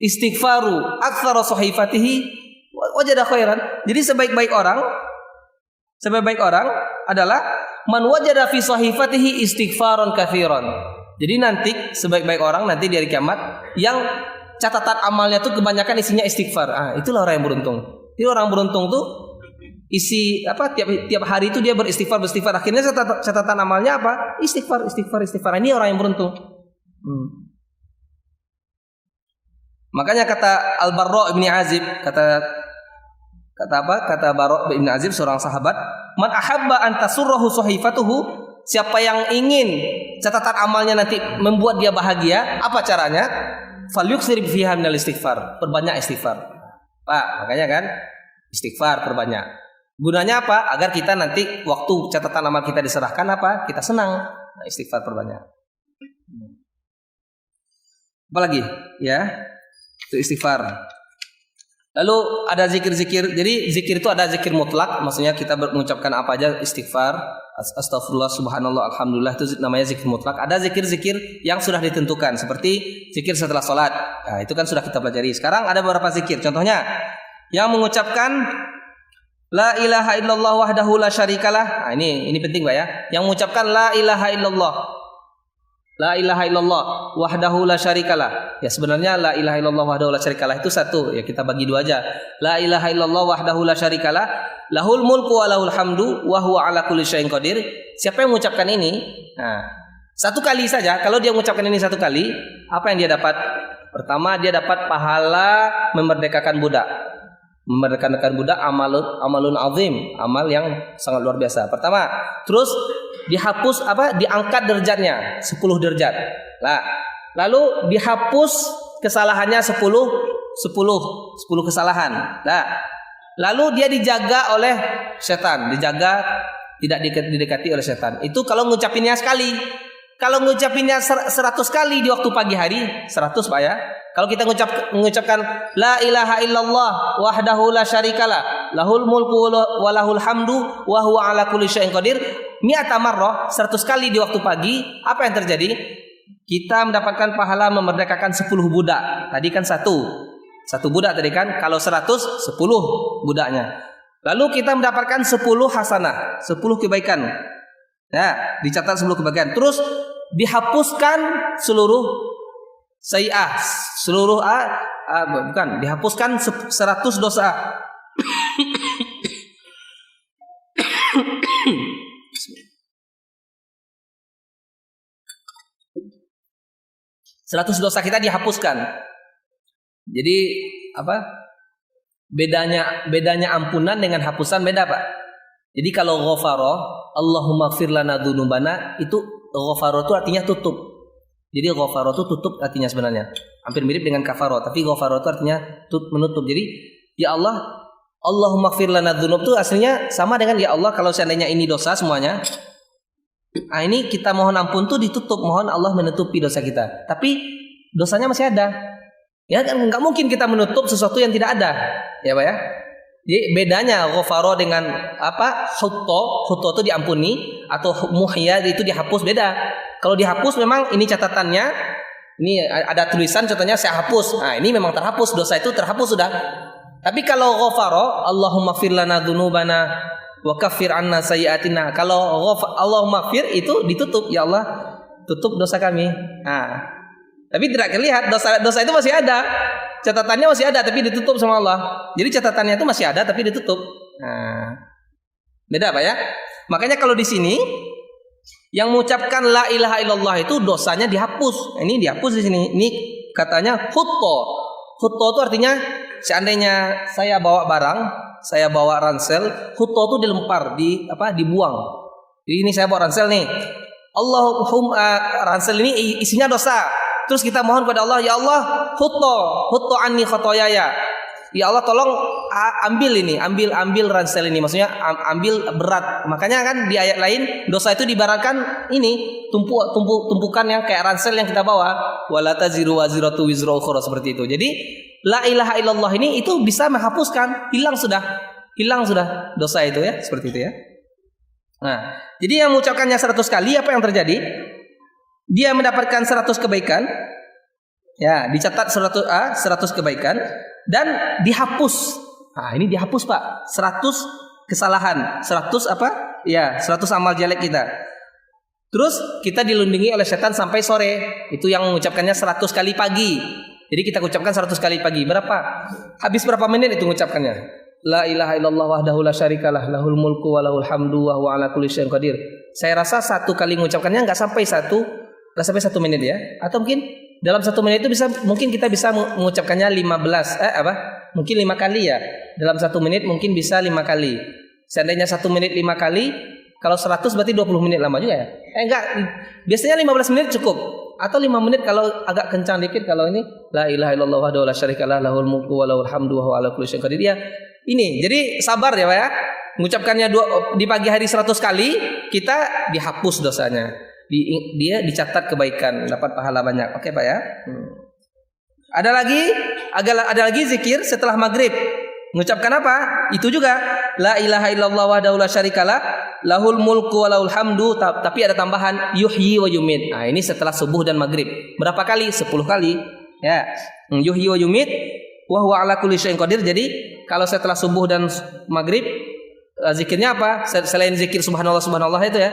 istighfaru aktsara sahifatihi wajada khairan. Jadi sebaik-baik orang adalah man wajada fi sahifatihi istighfaron katsiran. Jadi nanti sebaik-baik orang nanti di hari kiamat yang catatan amalnya tuh kebanyakan isinya istighfar. Itulah orang yang beruntung. Jadi orang beruntung tuh isi tiap hari itu dia beristighfar. Akhirnya catatan amalnya apa? Istighfar. Ini orang yang beruntung. Makanya kata Al-Barra bin Azib, kata Barra bin Azib, seorang sahabat, man ahabba an tasurrahu sahifatuhu, siapa yang ingin catatan amalnya nanti membuat dia bahagia, apa caranya? Falyuktsir fiha minal istighfar, perbanyak istighfar. Pak, makanya kan istighfar perbanyak. Gunanya apa? Agar kita nanti waktu catatan amal kita diserahkan kita senang. Nah, istighfar perbanyak. Apalagi ya? Itu istighfar. Lalu ada zikir-zikir. Jadi zikir itu ada zikir mutlak, maksudnya kita mengucapkan apa aja, istighfar, astagfirullah, subhanallah, alhamdulillah, itu namanya zikir mutlak. Ada zikir-zikir yang sudah ditentukan, seperti zikir setelah sholat. Nah, itu kan sudah kita pelajari. Sekarang ada beberapa zikir. Contohnya yang mengucapkan la ilaha illallah wahdahu la syarikalah. Nah, ini penting Pak ya. Yang mengucapkan la ilaha illallah La ilaha illallah wahdahu la syarikalah. Ya sebenarnya la ilaha illallah wahdahu la syarikalah itu satu. Ya kita bagi dua aja. La ilaha illallah wahdahu la syarikalah, lahul mulku wa lahul hamdu wa huwa ala kulli syai'in qadir. Siapa yang mengucapkan ini? Nah, satu kali saja. Kalau dia mengucapkan ini satu kali, apa yang dia dapat? Pertama, dia dapat pahala memerdekakan budak. Memerdekakan budak amalun azim, amal yang sangat luar biasa. Pertama, terus dihapus diangkat derajatnya 10 derajat. Nah, lalu dihapus kesalahannya 10 kesalahan. Nah, lalu dia dijaga oleh setan, dijaga tidak didekati oleh setan. Itu kalau ngucapinnya sekali. Kalau ngucapinnya 100 kali di waktu pagi hari, 100 Pak ya. Kalau kita mengucapkan la ilaha illallah wahdahu la syarikalah, lahul mulku wa lahul hamdu wa huwa ala kulli syai'in qadir, mi'ata marrah, 100 kali di waktu pagi, apa yang terjadi? Kita mendapatkan pahala memerdekakan 10 budak. Tadi kan satu budak tadi kan, kalau 100 10 budaknya. Lalu kita mendapatkan 10 hasanah, 10 kebaikan. Ya, dicatat 10 kebaikan. Terus dihapuskan seluruh sayi'ah, dihapuskan 100 dosa. 100 dosa kita dihapuskan. Jadi bedanya ampunan dengan hapusan beda Pak. Jadi kalau ghafara, Allahumma ighfir lana dzunubana, itu ghafara itu artinya tutup. Jadi ghafara itu tutup artinya sebenarnya. Hampir mirip dengan kafara, tapi ghafara itu artinya menutup. Jadi ya Allah, Allahumma ighfir lana dzunub itu aslinya sama dengan ya Allah kalau seandainya ini dosa semuanya. Nah, ini kita mohon ampun tuh ditutup, mohon Allah menutupi dosa kita. Tapi dosanya masih ada. Ya kan enggak mungkin kita menutup sesuatu yang tidak ada. Ya Pak ya. Jadi bedanya ghafara dengan khutta itu diampuni, atau muhya itu dihapus, beda. Kalau dihapus memang ini catatannya, ini ada tulisan contohnya saya hapus. Nah, ini memang terhapus, dosa itu terhapus sudah. Tapi kalau ghafara, Allahumma ighfir lana dzunubana wa kaffir 'anna sayyi'atina. Kalau Allahumma ighfir itu ditutup, ya Allah, tutup dosa kami. Nah, tapi tidak terlihat dosa itu masih ada. Catatannya masih ada tapi ditutup sama Allah. Jadi catatannya itu masih ada tapi ditutup. Nah, beda Pak ya? Makanya kalau di sini yang mengucapkan la ilaha illallah itu dosanya dihapus. Ini dihapus di sini. Ini katanya khutta. Khutta itu artinya seandainya saya bawa barang, saya bawa ransel, khutta itu dilempar, dibuang. Jadi ini saya bawa ransel nih. Ransel ini isinya dosa. Terus kita mohon kepada Allah, ya Allah, hutto anni khotoyaya. Ya Allah, tolong ambil ransel ini, maksudnya ambil berat. Makanya kan di ayat lain dosa itu diibaratkan ini tumpukan yang kayak ransel yang kita bawa. Wala taziru waziratu wizra ukhra, seperti itu. Jadi la ilaha illallah ini itu bisa menghapuskan, hilang sudah dosa itu ya, seperti itu ya. Nah, jadi yang mengucapkannya 100 kali apa yang terjadi? Dia mendapatkan 100 kebaikan. Ya, dicatat 100 kebaikan dan dihapus. Nah, ini dihapus Pak. 100 kesalahan, 100 100 amal jelek kita. Terus kita dilindungi oleh setan sampai sore. Itu yang mengucapkannya 100 kali pagi. Jadi kita ucapkan 100 kali pagi. Berapa? Habis berapa menit itu mengucapkannya? La ilaha illallah wahdahu la syarikalah, lahul mulku wa lahul hamdu wa huwa ala kulli syai'in qadir. Saya rasa satu kali mengucapkannya enggak sampai 1 menit ya. Atau mungkin dalam 1 menit itu mungkin kita bisa mengucapkannya 5 kali ya. Dalam 1 menit mungkin bisa 5 kali. Seandainya 1 menit 5 kali, kalau 100 berarti 20 menit, lama juga ya. Enggak, biasanya 15 menit cukup. Atau 5 menit kalau agak kencang dikit. Kalau ini la ilaha illallah wahdahu la syarikalah, lahul mulku wa lahul hamdu wa huwa ala kulli syai'in qadir. Ya, ini. Jadi sabar ya Pak ya. Mengucapkannya di pagi hari 100 kali, kita dihapus dosanya. Dia dicatat kebaikan, dapat pahala banyak. Oke Pak ya. Ada lagi zikir setelah maghrib. Mengucapkan apa? Itu juga la ilaha illallah wahdahu la syarikalah, lahul mulku wa lahul hamdu, tapi ada tambahan yuhyi wa yumit. Nah, ini setelah subuh dan maghrib. Berapa kali? 10 kali. Ya. Yuhyi wa yumit wa huwa ala kulli syai'in qadir. Jadi kalau setelah subuh dan maghrib zikirnya apa? Selain zikir subhanallah itu ya.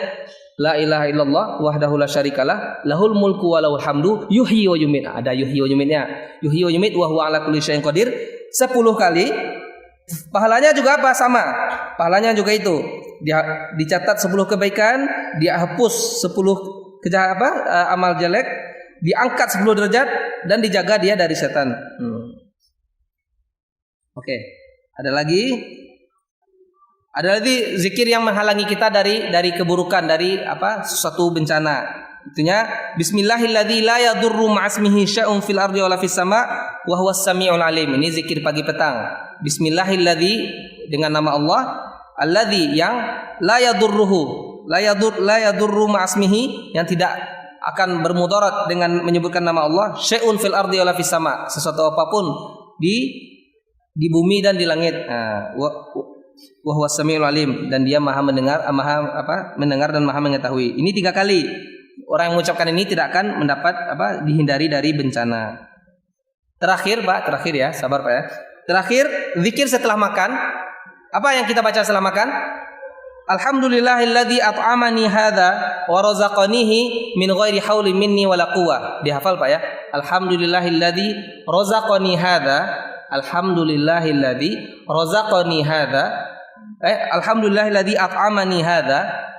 La ilaha illallah wahdahu la syarikalah lahul mulku wa lahul hamdu yuhyi wa yumiit. Ada yuhyi wa yumiitnya. Yuhyi wa yumiit wa huwa ala kulli syai'in qadir 10 kali. Pahalanya juga apa? Sama. Pahalanya juga itu. Dia dicatat 10 kebaikan, dia hapus 10 amal jelek, diangkat 10 derajat dan dijaga dia dari setan. Oke. Ada lagi zikir yang menghalangi kita dari keburukan, dari suatu bencana. Itunya bismillahilladzi la yadurru ma'asmihi syai'un fil ardi wala fis sama' wa huwas samiul alim. Ini zikir pagi petang. Bismillahilladzi dengan nama Allah, alladzi yang la yadurru ma'asmihi yang tidak akan bermudarat dengan menyebutkan nama Allah, syai'un fil ardi wala fis sama', sesuatu apapun di bumi dan di langit. Wa huwas samiul alim, dan dia maha mendengar dan maha mengetahui. Ini 3 kali. Orang yang mengucapkan ini tidak akan mendapat dihindari dari bencana. Terakhir ya, sabar Pak ya. Terakhir, zikir setelah makan. Apa yang kita baca setelah makan? Alhamdulillahilladzi at'amani hadza wa razaqanihi min ghairi haulin minni wala quwwah. Dihafal Pak ya. Alhamdulillahilladzi razaqani hadza. Alhamdulillahilladzi razaqani hadza. Alhamdulillahilladzi at'amani hadza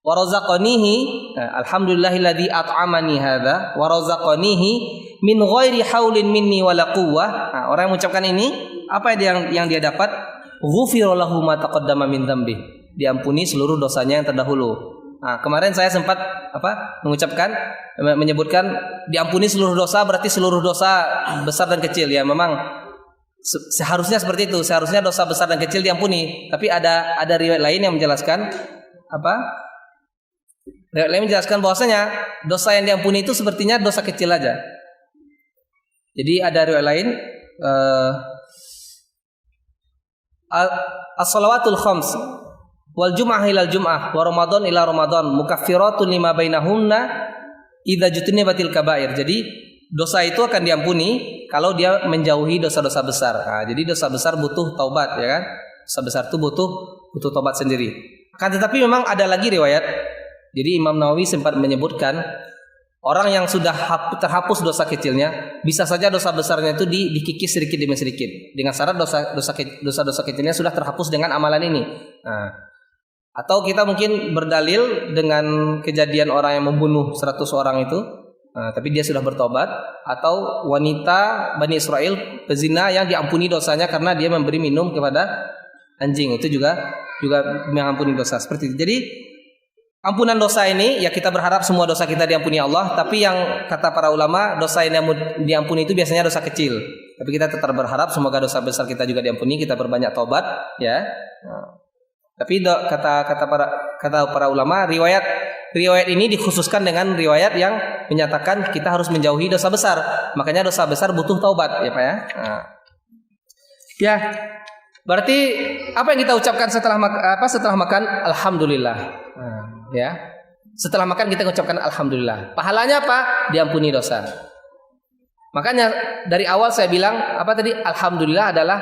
wa razaqanihi. Alhamdulillahilladzi at'amani hadza wa razaqanihi min ghairi haulin minni wala quwwah. Orang yang mengucapkan ini, apa yang dia dapat? Ghufira lahu ma taqaddama min dzambi. Diampuni seluruh dosanya yang terdahulu. Kemarin saya sempat menyebutkan diampuni seluruh dosa, berarti seluruh dosa besar dan kecil ya. Memang seharusnya seperti itu, seharusnya dosa besar dan kecil diampuni. Tapi ada riwayat lain yang menjelaskan riwayat lain menjelaskan bahwasanya dosa yang diampuni itu sepertinya dosa kecil aja. Jadi ada riwayat lain, as-shalawatul khams wal jum'ah ilal jum'ah wa ramadan ila ramadan mukaffiratun lima bainahunna idza jutnibatil kabair. Jadi dosa itu akan diampuni kalau dia menjauhi dosa-dosa besar. Jadi dosa besar butuh taubat ya kan? Dosa besar itu butuh taubat sendiri. Tetapi memang ada lagi riwayat. Jadi Imam Nawawi sempat menyebutkan orang yang sudah terhapus dosa kecilnya, bisa saja dosa besarnya itu dikikis sedikit demi sedikit. Dengan syarat dosa kecilnya sudah terhapus dengan amalan ini. Atau kita mungkin berdalil dengan kejadian orang yang membunuh 100 orang itu, tapi dia sudah bertobat. Atau wanita Bani Israel pezina yang diampuni dosanya karena dia memberi minum kepada anjing, itu juga mengampuni dosa seperti itu. Jadi ampunan dosa ini ya kita berharap semua dosa kita diampuni Allah. Tapi yang kata para ulama, dosa yang diampuni itu biasanya dosa kecil. Tapi kita tetap berharap semoga dosa besar kita juga diampuni, kita berbanyak tobat ya. Tapi kata para ulama, riwayat ini dikhususkan dengan riwayat yang menyatakan kita harus menjauhi dosa besar. Makanya dosa besar butuh taubat ya Pak ya. Ya, berarti apa yang kita ucapkan setelah makan? Alhamdulillah. Ya, setelah makan kita ucapkan alhamdulillah. Pahalanya apa? Diampuni dosa. Makanya dari awal saya bilang alhamdulillah adalah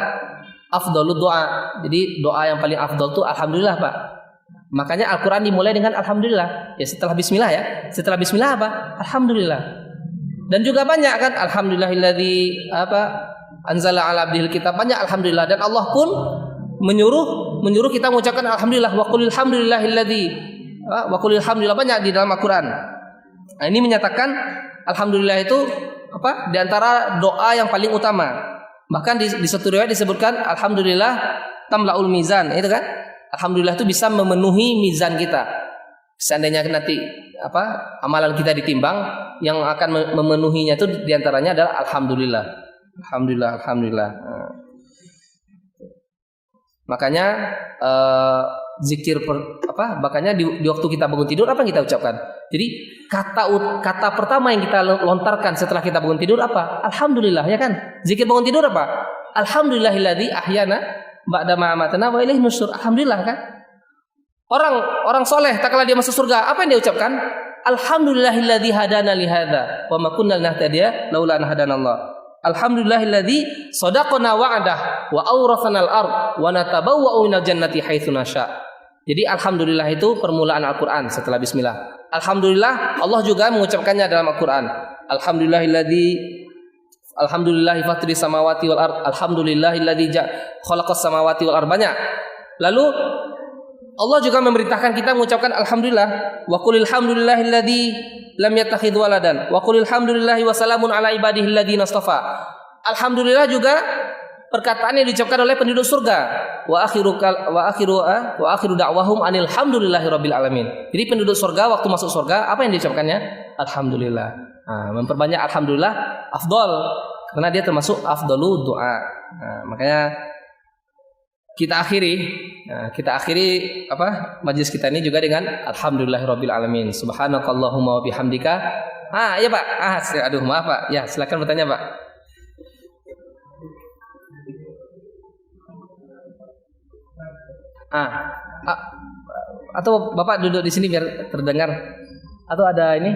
afdhalud doa. Jadi doa yang paling afdal itu alhamdulillah Pak. Makanya Al-Quran dimulai dengan alhamdulillah. Ya setelah bismillah ya. Setelah bismillah apa? Alhamdulillah. Dan juga banyak kan alhamdulillahilladzi anzala ala abdihil kitab, banyak alhamdulillah. Dan Allah pun menyuruh kita mengucapkan alhamdulillah, wa qulil hamdulillahilladzi wa qulil hamdulillah, banyak di dalam Al-Quran. Nah, ini menyatakan alhamdulillah itu di antara doa yang paling utama. Bahkan di satu riwayat disebutkan alhamdulillah tamlaul mizan, itu kan? Alhamdulillah itu bisa memenuhi mizan kita. Seandainya nanti amalan kita ditimbang, yang akan memenuhinya itu diantaranya adalah alhamdulillah. Alhamdulillah. Makanya zikir makanya di waktu kita bangun tidur apa yang kita ucapkan? Jadi kata pertama yang kita lontarkan setelah kita bangun tidur apa? Alhamdulillah ya kan? Zikir bangun tidur apa? Alhamdulillahilladzi ahyana ba'da ma amatana wa ilaihi nusyur. Alhamdulillah kan? Orang soleh tak kala dia masuk surga, apa yang dia ucapkan? Alhamdulillahilladzi hadana li hadza wa ma kunna linahtadiya laula an hadanallah. Alhamdulillahilladzi shadaqana wa'dah wa awrathana al-ard wa natabawwa'u minal jannati haitsu nasya. Jadi alhamdulillah itu permulaan Al-Qur'an setelah bismillah. Alhamdulillah Allah juga mengucapkannya dalam Al-Qur'an. Alhamdulillahi fatris samawati wal ard. Alhamdulillahilladzi khalaqas samawati wal ard. Banyak. Lalu Allah juga memerintahkan kita mengucapkan alhamdulillah. Wa qulil hamdulillahilladzi lam yattakhidh waladan. Wa qulil hamdulillahi wa salamun ala ibadihi alladzina istafa. Alhamdulillah juga perkataan yang diucapkan oleh penduduk surga. Wa akhiru da'wahum anil hamdulillahi rabbil alamin. Jadi penduduk surga waktu masuk surga apa yang diucapkannya? Alhamdulillah. Nah, memperbanyak alhamdulillah afdol karena dia termasuk afdalu doa. Nah, makanya kita akhiri majlis kita ini juga dengan alhamdulillahi rabbil alamin. Subhanakallahumma wa bihamdika. Iya Pak. Aduh maaf Pak. Ya, silakan bertanya Pak. Atau Bapak duduk di sini biar terdengar. Atau ada ini?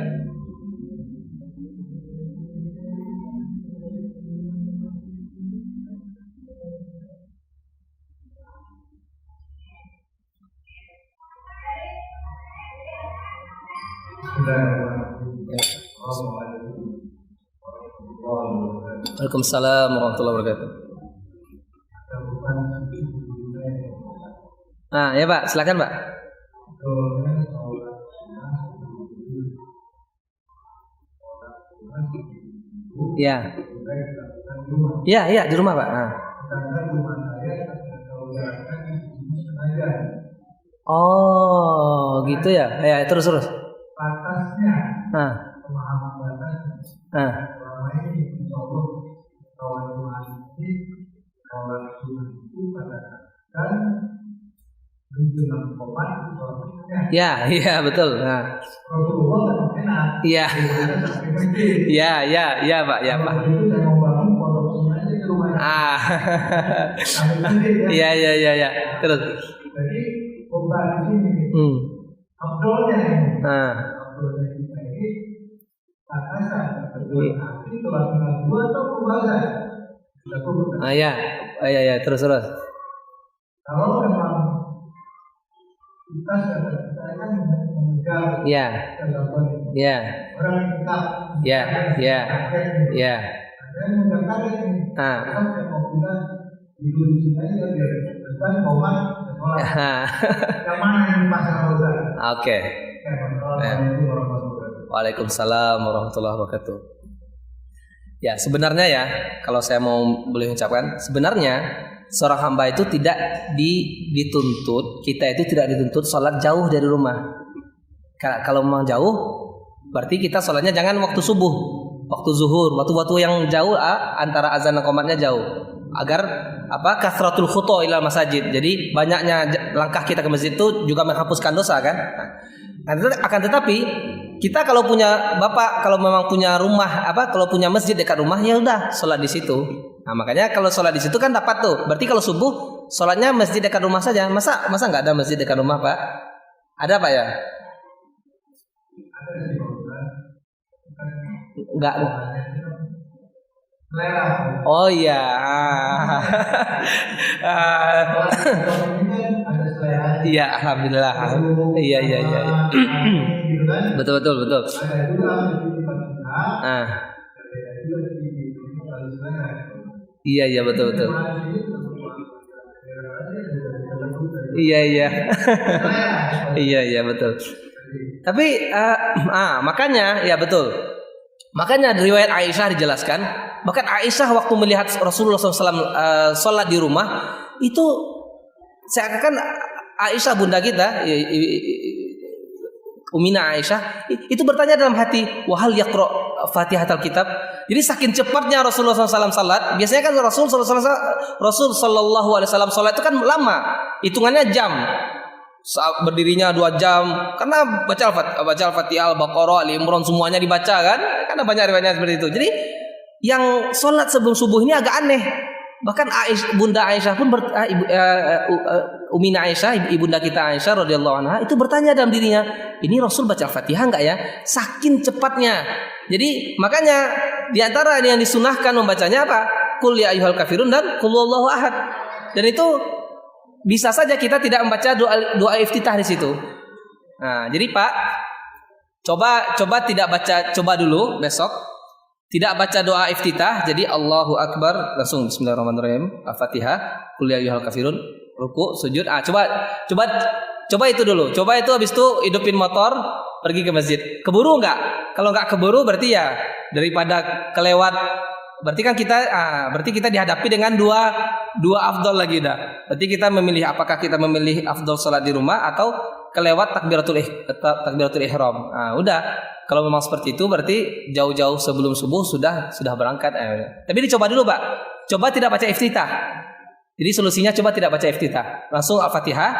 Waalaikumsalam warahmatullahi wabarakatuh. Ya Pak, silakan Pak. Ya, di rumah Pak. Oh, gitu ya. Ya, terus. Batasnya. Pemahaman batasnya. Selama ini insyaallah kawan Tuhan ini kawan Tuhan itu pada dan Ya, betul. Iya. Ya, Pak. Iya. Terus. Jadi obat ini. Abdolnya ini. Abdolnya kita ini batasan. Nanti kelas 2 atau pembahasan. Ya, terus. Kalau memang kita kan mengejar kegaduhan ini. Orang yang dekat. Ada yang mendekat ini. Saya mau bilang hidup di sini aja biar depan komat yang mana yang pasal roda. Oke. Waalaikumsalam warahmatullahi wabarakatuh. Ya, sebenarnya ya, kalau saya mau boleh ucapkan, sebenarnya seorang hamba itu tidak kita itu tidak dituntut sholat jauh dari rumah. Kalau memang jauh, berarti kita sholatnya jangan waktu subuh, waktu zuhur, waktu-waktu yang jauh antara azan dan qomatnya jauh. Agar kasratul khuto ilal masajid. Jadi banyaknya langkah kita ke masjid itu juga menghapuskan dosa kan. Akan tetapi kita kalau punya kalau memang punya rumah kalau punya masjid dekat rumah ya udah sholat di situ. Nah, makanya kalau sholat di situ kan dapat tuh. Berarti kalau subuh sholatnya masjid dekat rumah saja. Masa nggak ada masjid dekat rumah Pak? Ada Pak ya? Enggak. Oh iya. Iya, alhamdulillah. Iya. Betul. Iya, betul. Iya, betul. Tapi makanya ya betul. Makanya dari riwayat Aisyah dijelaskan, bahkan Aisyah waktu melihat Rasulullah SAW sholat di rumah itu seakan Aisyah bunda kita, Umina Aisyah itu bertanya dalam hati, wahal yaqra Fatihatul Kitab. Jadi saking cepatnya Rasulullah SAW salat. Biasanya kan Rasul Sallallahu Alaihi Wasallam salat itu kan lama, hitungannya jam. Berdirinya 2 jam karena baca Al-Fatihah, Al-Baqarah, Ali Imran semuanya dibaca kan. Karena banyak riwayatnya seperti itu. Jadi yang salat sebelum subuh ini agak aneh. Bahkan Bunda Aisyah pun Umina Aisyah, ibunda kita Aisyah radhiyallahu anha itu bertanya dalam dirinya, ini Rasul baca Al-Fatihah enggak ya? Saking cepatnya. Jadi makanya di antara yang disunahkan membacanya apa? Qul ya ayyuhal kafirun dan qul huwallahu ahad. Dan itu bisa saja kita tidak membaca doa iftitah di situ. Nah, jadi Pak, coba tidak baca, coba dulu besok tidak baca doa iftitah. Jadi Allahu Akbar langsung Bismillahirrahmanirrahim, Al-Fatihah, Qul ya ayyuhal kafirun, ruku, sujud. Coba itu dulu. Coba itu habis itu hidupin motor, pergi ke masjid. Keburu enggak? Kalau enggak keburu berarti ya daripada kelewat, berarti kan kita dihadapi dengan dua afdol lagi dah. Berarti kita memilih, apakah kita memilih afdol salat di rumah atau kelewat takbiratul ihram. Udah. Kalau memang seperti itu berarti jauh-jauh sebelum subuh sudah berangkat. Tapi dicoba dulu, Pak. Coba tidak baca iftitah. Jadi solusinya coba tidak baca iftitah. Langsung Al-Fatihah,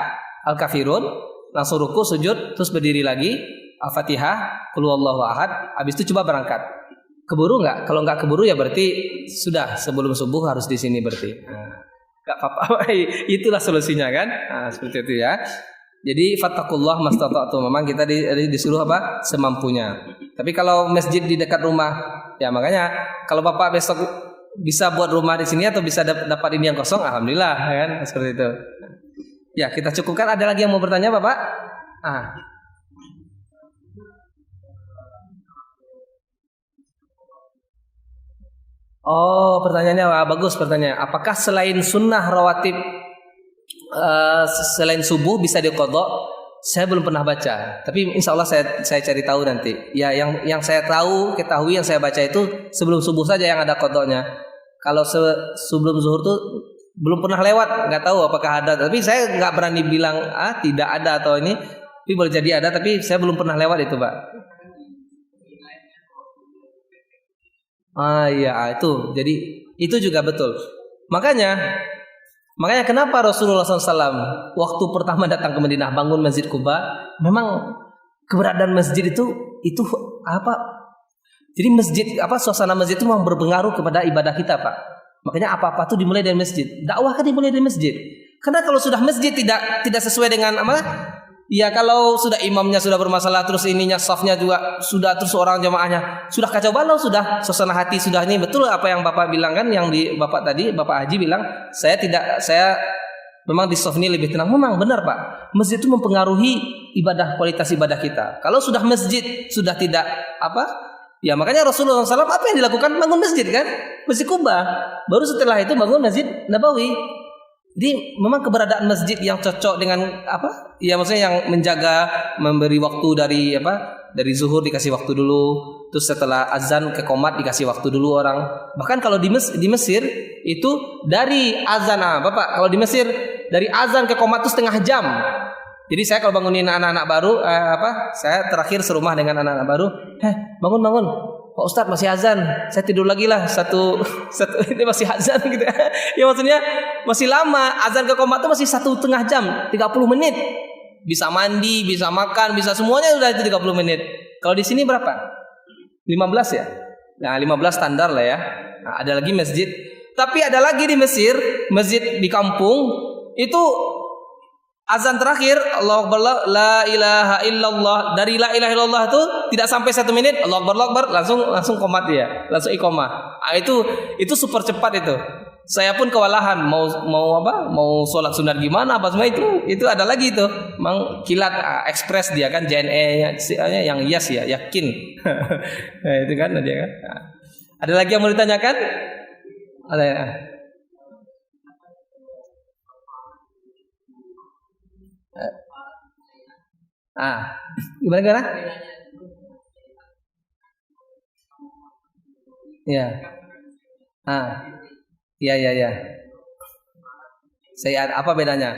Al-Kafirun, langsung ruku, sujud, terus berdiri lagi, Al-Fatihah, Qul huwallahu ahad, habis itu coba berangkat. Keburu enggak? Kalau enggak keburu ya berarti sudah sebelum subuh harus di sini berarti. Enggak apa-apa. Itulah solusinya kan? Seperti itu ya. Jadi fattaqullah mastata'tum. Memang kita disuruh apa? Semampunya. Tapi kalau masjid di dekat rumah, ya makanya kalau Bapak besok bisa buat rumah di sini atau bisa dapat ini yang kosong, alhamdulillah kan? Seperti itu. Ya, kita cukupkan. Ada lagi yang mau bertanya, Bapak? Oh, pertanyaannya bagus pertanyaan. Apakah selain sunnah rawatib selain subuh bisa diqadha? Saya belum pernah baca. Tapi insya Allah saya cari tahu nanti. Ya, yang saya ketahui yang saya baca itu sebelum subuh saja yang ada qadhanya. Kalau sebelum zuhur tuh belum pernah lewat, nggak tahu apakah ada. Tapi saya nggak berani bilang tidak ada atau ini. Tapi boleh jadi ada, tapi saya belum pernah lewat itu, Pak. Iya itu. Jadi itu juga betul. Makanya kenapa Rasulullah SAW waktu pertama datang ke Madinah bangun Masjid Quba, memang keberadaan masjid itu apa? Jadi suasana masjid itu memang berpengaruh kepada ibadah kita, Pak. Makanya apa-apa tuh dimulai dari masjid. Dakwah kan dimulai dari masjid. Karena kalau sudah masjid tidak sesuai dengan ya kalau sudah imamnya sudah bermasalah, terus ininya safnya juga sudah, terus orang jamaahnya sudah kacau balau, sudah suasana hati sudah ini, betul apa yang Bapak bilang kan, yang di Bapak tadi, Bapak Haji bilang, saya memang di saf ini lebih tenang. Memang benar, Pak. Masjid itu mempengaruhi kualitas ibadah kita. Kalau sudah masjid sudah tidak ya makanya Rasulullah SAW apa yang dilakukan? Bangun masjid kan? Masjid Quba. Baru setelah itu bangun Masjid Nabawi. Jadi memang keberadaan masjid yang cocok dengan ya maksudnya yang menjaga, memberi waktu dari zuhur dikasih waktu dulu, terus setelah azan ke qomat dikasih waktu dulu orang. Bahkan kalau di Mesir itu dari azan Bapak, kalau di Mesir dari azan ke qomat itu setengah jam. Jadi saya kalau bangunin anak-anak baru saya terakhir serumah dengan anak-anak baru, bangun. Pak Ustadz masih azan, saya tidur lagi lah satu ini masih azan gitu ya. Ya maksudnya masih lama, azan ke qomat itu masih 1,5 jam, 30 menit. Bisa mandi, bisa makan, bisa semuanya udah itu 30 menit. Kalau di sini berapa? 15 ya? Nah 15 standar lah ya. Nah, ada lagi masjid. Tapi ada lagi di Mesir, masjid di kampung itu azan terakhir Allahu Akbar la ilaha illallah, dari la ilaha illallah itu tidak sampai 1 menit Allahu Akbar langsung qomat dia, langsung iqamah. Itu super cepat itu. Saya pun kewalahan mau sholat sunat gimana semua itu ada lagi itu. Memang kilat ekspres dia kan, JNE yang yes ya, yakin. Nah, itu kan dia kan. Ada lagi yang mau ditanyakan? Ada ya? Gimana? Ya. Ya. Saya apa bedanya?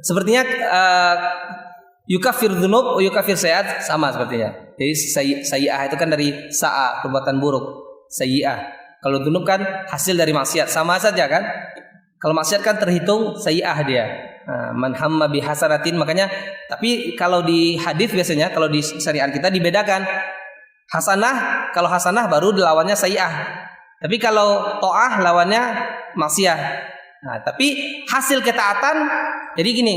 Sepertinya yukafir dzunub, yukafir sayiat sama sepertinya. Jadi sayyi'ah itu kan dari sa'a, perbuatan buruk. Sayyi'ah. Kalau dzunub kan hasil dari maksiat, sama saja kan? Kalau maksiat kan terhitung sayyi'ah dia. Man hamma bi hasanatin, makanya tapi kalau di hadis biasanya, kalau di syariat kita dibedakan. Kalau hasanah baru lawannya sayyi'ah. Tapi kalau ta'ah lawannya maksiat. Nah, tapi hasil ketaatan jadi gini.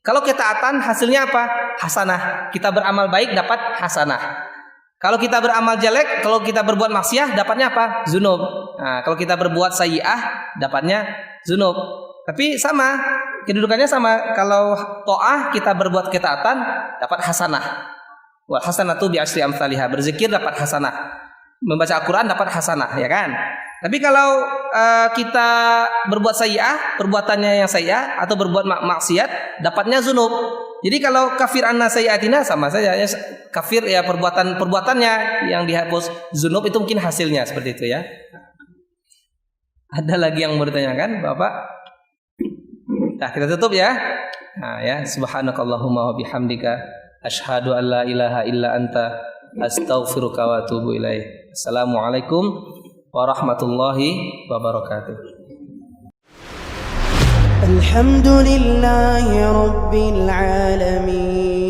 Kalau ketaatan hasilnya apa? Hasanah. Kita beramal baik dapat hasanah. Kalau kita beramal jelek, kalau kita berbuat maksiat dapatnya apa? Dzunub. Nah, kalau kita berbuat sayyi'ah dapatnya dzunub. Tapi sama, kedudukannya sama. Kalau ta'ah kita berbuat ketaatan dapat hasanah. Wal hasanatu bi asyri amsalihha, berzikir dapat hasanah. Membaca Al-Qur'an dapat hasanah, ya kan? Tapi kalau kita berbuat sayyi'ah, perbuatannya yang sayyi'ah atau berbuat maksiat, dapatnya zunub. Jadi kalau kafir anna sayyi'atina sama saja ya, kafir ya perbuatannya yang dihapus, zunub itu mungkin hasilnya seperti itu ya. Ada lagi yang mau ditanyakan, Bapak? Nah, kita tutup ya. Nah, ya, subhanakallahumma wa bihamdika asyhadu an la ilaha illa anta astaghfiruka wa atubu ilaik. Assalamualaikum warahmatullahi wabarakatuh. Alhamdulillahi rabbil alamin.